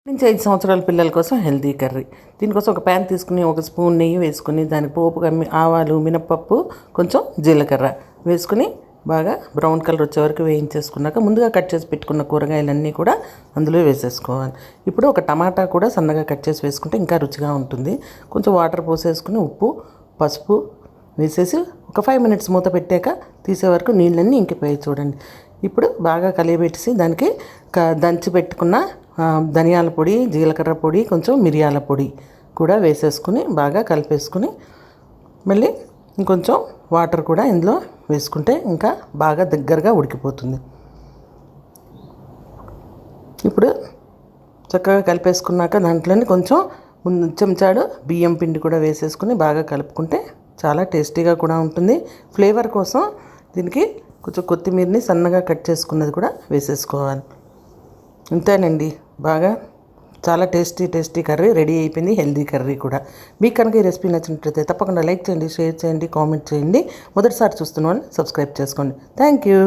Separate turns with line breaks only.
నుంచి 5 సంవత్సరాల పిల్లల కోసం హెల్తీ కర్రీ. దీనికోసం ఒక ప్యాన్ తీసుకుని ఒక స్పూన్ నెయ్యి వేసుకుని దానికి పోపుగా ఆవాలు, మినపప్పు, కొంచెం జీలకర్ర వేసుకుని బాగా బ్రౌన్ కలర్ వచ్చే వరకు వేయించేసుకున్నాక ముందుగా కట్ చేసి పెట్టుకున్న కూరగాయలన్నీ కూడా అందులో వేసేసుకోవాలి. ఇప్పుడు ఒక టమాటా కూడా సన్నగా కట్ చేసి వేసుకుంటే ఇంకా రుచిగా ఉంటుంది. కొంచెం వాటర్ పోసేసుకుని ఉప్పు, పసుపు వేసేసి ఒక 5 మినిట్స్ మూత పెట్టాక తీసే వరకు నీళ్ళన్నీ ఇంకిపోయి చూడండి. ఇప్పుడు బాగా కలియబెట్టేసి దానికి దంచి పెట్టుకున్న ధనియాల పొడి, జీలకర్ర పొడి, కొంచెం మిరియాల పొడి కూడా వేసేసుకుని బాగా కలిపేసుకుని మళ్ళీ ఇంకొంచెం వాటర్ కూడా ఇందులో వేసుకుంటే ఇంకా బాగా దగ్గరగా ఉడికిపోతుంది. ఇప్పుడు చక్కగా కలిపేసుకున్నాక దాంట్లోని కొంచెం చెంచాడు బియ్యం పిండి కూడా వేసేసుకుని బాగా కలుపుకుంటే చాలా టేస్టీగా కూడా ఉంటుంది. ఫ్లేవర్ కోసం దీనికి కొంచెం కొత్తిమీరని సన్నగా కట్ చేసుకున్నది కూడా వేసేసుకోవాలి. అంతేనండి, బాగా చాలా టేస్టీ కర్రీ రెడీ అయిపోయింది. హెల్దీ కర్రీ కూడా. మీకు కనుక ఈ రెసిపీ నచ్చినట్లయితే తప్పకుండా లైక్ చేయండి, షేర్ చేయండి, కామెంట్ చేయండి. మొదటిసారి చూస్తున్న వాళ్ళు సబ్స్క్రైబ్ చేసుకోండి. Thank you.